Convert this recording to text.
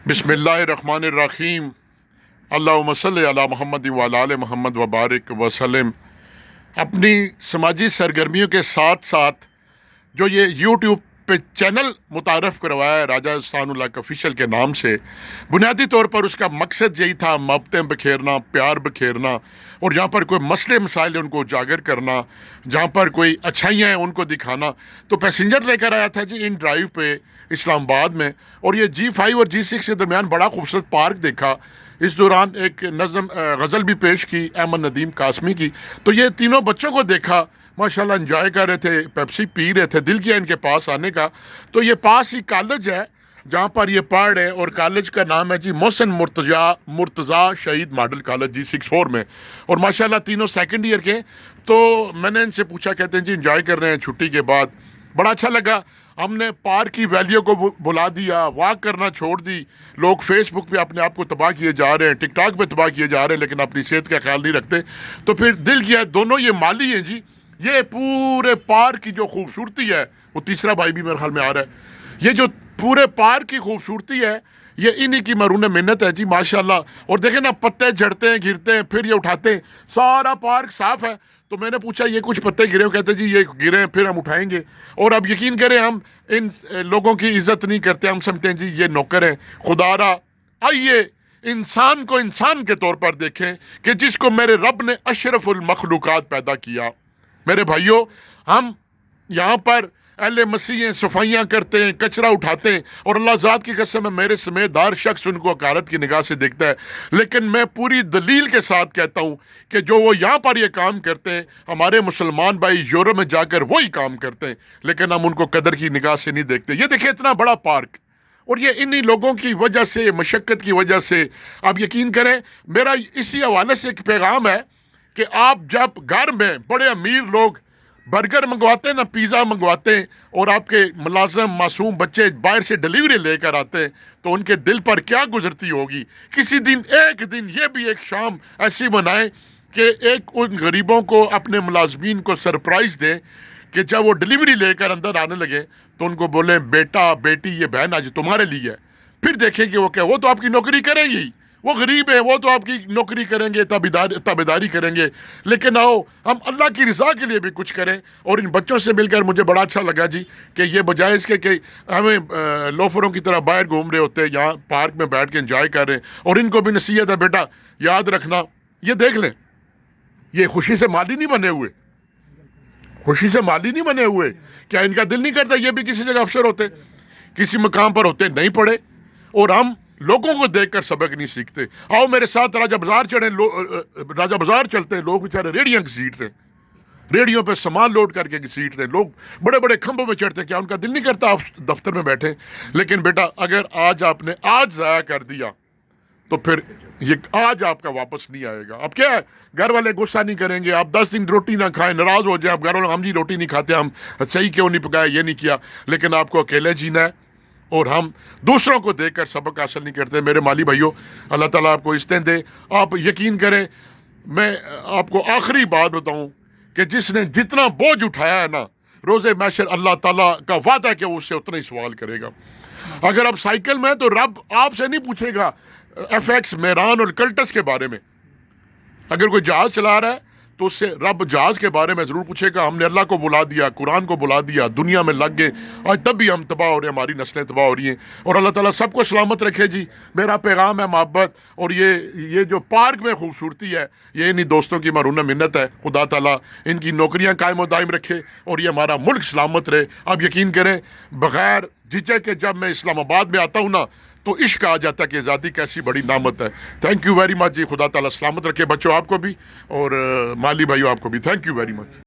बिस्मिल्लाहिर्रहमानिर्रहीम। अल्लाहुम्मा सल्लि अला मुहम्मद व अला आलि मुहम्मद व बारिक वसल्लम। अपनी समाजी सरगर्मियों के साथ साथ जो ये यूट्यूब पे चैनल मुतारफ़ करवाया है राजा एहसानुल हक ऑफिशियल के नाम से, बुनियादी तौर पर उसका मकसद यही था मोहब्बतें बखेरना, प्यार बखेरना, और जहाँ पर कोई मसले मसाइल है उनको उजागर करना, जहाँ पर कोई अच्छाइयाँ हैं उनको दिखाना। तो पैसेंजर लेकर आया था जी इन ड्राइव पे इस्लामाबाद में, और ये G5 और G6 के दरमियान बड़ा खूबसूरत पार्क देखा। इस दौरान एक नज़म गज़ल भी पेश की अहमद नदीम कासमी की। तो ये तीनों बच्चों को देखा, माशाल्लाह एंजॉय कर रहे थे, पेप्सी पी रहे थे। दिल किया इनके पास आने का। तो ये पास ही कॉलेज है जहाँ पर ये पढ़ रहे हैं, और कॉलेज का नाम है जी मोहसिन मुर्तज़ा शहीद मॉडल कॉलेज G64 में, और माशाल्लाह तीनों सेकंड ईयर के। तो मैंने इनसे पूछा, कहते हैं जी एंजॉय कर रहे हैं छुट्टी के बाद, बड़ा अच्छा लगा। हमने पार्क की वैल्यू को बुला दिया, वॉक करना छोड़ दी। लोग फेसबुक पे अपने आप को तबाह किए जा रहे हैं, टिकटॉक पे तबाह किए जा रहे हैं, लेकिन अपनी सेहत का ख्याल नहीं रखते। तो फिर दिल किया, दोनों ये माली हैं जी, ये पूरे पार्क की जो खूबसूरती है, वो तीसरा भाई भी मेरे ख्याल में आ रहा है, ये जो पूरे पार्क की खूबसूरती है ये इन्हीं की मरून मिन्नत है जी माशाल्लाह। और देखें ना, पत्ते झड़ते हैं, गिरते हैं, फिर ये उठाते हैं, सारा पार्क साफ है। तो मैंने पूछा ये कुछ पत्ते गिरे हो, कहते जी ये गिरे हैं, फिर हम उठाएंगे। और अब यकीन करें, हम इन लोगों की इज्जत नहीं करते, हम समझते हैं जी ये नौकर हैं। खुदारा आइए इंसान को इंसान के तौर पर देखें कि जिसको मेरे रब ने अशरफुल मखलूकात पैदा किया। मेरे भाइयों, हम यहाँ पर अहले मसीह सफाइयाँ करते हैं, कचरा उठाते हैं, और अल्लाह ज़ात की कसम है मेरे समेत हर शख्स उनको हकारत की निगाह से देखता है। लेकिन मैं पूरी दलील के साथ कहता हूँ कि जो वो यहाँ पर ये काम करते हैं, हमारे मुसलमान भाई यूरोप में जाकर वही काम करते हैं, लेकिन हम उनको कदर की निगाह से नहीं देखते। ये देखिए इतना बड़ा पार्क, और ये इन्हीं लोगों की वजह से, मशक्क़त की वजह से। आप यकीन करें, मेरा इसी हवाले से एक पैगाम है कि आप जब घर में बड़े अमीर लोग बर्गर मंगवाते हैं ना, पिज़्ज़ा मंगवाते हैं, और आपके मुलाज़म मासूम बच्चे बाहर से डिलीवरी लेकर आते हैं, तो उनके दिल पर क्या गुजरती होगी। किसी दिन, एक दिन ये भी एक शाम ऐसी बनाएं कि एक उन गरीबों को, अपने मुलाजमीन को सरप्राइज़ दें कि जब वो डिलीवरी लेकर अंदर आने लगे तो उनको बोले, बेटा बेटी ये बहन आज तुम्हारे लिए है। फिर देखें कि वो क्या, वो तो आपकी नौकरी करेंगी, वो गरीब है, वो तो आपकी नौकरी करेंगे, ताबेदारी करेंगे, लेकिन आओ हम अल्लाह की रज़ा के लिए भी कुछ करें। और इन बच्चों से मिलकर मुझे बड़ा अच्छा लगा जी कि ये बजाय इसके कि हमें लोफरों की तरह बाहर घूम रहे होते हैं, यहाँ पार्क में बैठ के एंजॉय कर रहे हैं। और इनको भी नसीहत है, बेटा याद रखना, ये देख लें, ये खुशी से माली नहीं बने हुए, खुशी से माली नहीं बने हुए। क्या इनका दिल नहीं करता ये भी किसी जगह अफसर होते, किसी मकाम पर होते, नहीं पढ़े, और हम लोगों को देखकर सबक नहीं सीखते। आओ मेरे साथ राजा बाजार चढ़े, राजा बाजार चलते हैं, लोग बेचारे रेडियां घसीट रहे, रेडियो पे सामान लोड करके घसीट रहे, लोग बड़े बड़े खंभों में चढ़ते हैं। क्या उनका दिल नहीं करता आप दफ्तर में बैठे? लेकिन बेटा अगर आज आपने आज ज़ाया कर दिया तो फिर ये आज आपका वापस नहीं आएगा। अब क्या है, घर वाले गुस्सा नहीं करेंगे, आप 10 दिन रोटी ना खाएं, नाराज़ हो जाए, आप घर वाले, हम जी रोटी नहीं खाते, हम सही क्यों नहीं पकाया, ये नहीं किया। लेकिन आपको अकेले जीना है, और हम दूसरों को देखकर सबक हासिल नहीं करते। मेरे माली भाइयों, अल्लाह ताला आपको इस्तें दे। आप यकीन करें, मैं आपको आखिरी बात बताऊं कि जिसने जितना बोझ उठाया है ना, रोज़े महशर अल्लाह ताला का वादा है कि वो उससे उतना ही सवाल करेगा। अगर आप साइकिल में हैं तो रब आपसे नहीं पूछेगा FX, मेरान और कल्टस के बारे में। अगर कोई जहाज़ चला रहा है तो उससे रब जहाज़ के बारे में ज़रूर पूछेगा। हमने अल्लाह को बुला दिया, कुरान को बुला दिया, दुनिया में लग गए, आज तब भी हम तबाह हो रहे हैं, हमारी नस्लें तबाह हो रही हैं। और अल्लाह ताला सबको सलामत रखे जी। मेरा पैगाम है मोहब्बत, और ये जो पार्क में खूबसूरती है, ये इन्हीं दोस्तों की मरून मिन्नत है। खुदा ताला इनकी नौकरियाँ कायम और दायम रखे, और ये हमारा मुल्क सलामत रहे। अब यकीन करें, बग़ैर झिझक के जब मैं इस्लामाबाद में आता हूँ ना, तो इश्क आ जाता है कि आज़ादी कैसी बड़ी नामत है। थैंक यू वेरी मच जी। खुदा ताला सलामत रखे बच्चों आपको भी, और माली भाइयों आपको भी। Thank you very much.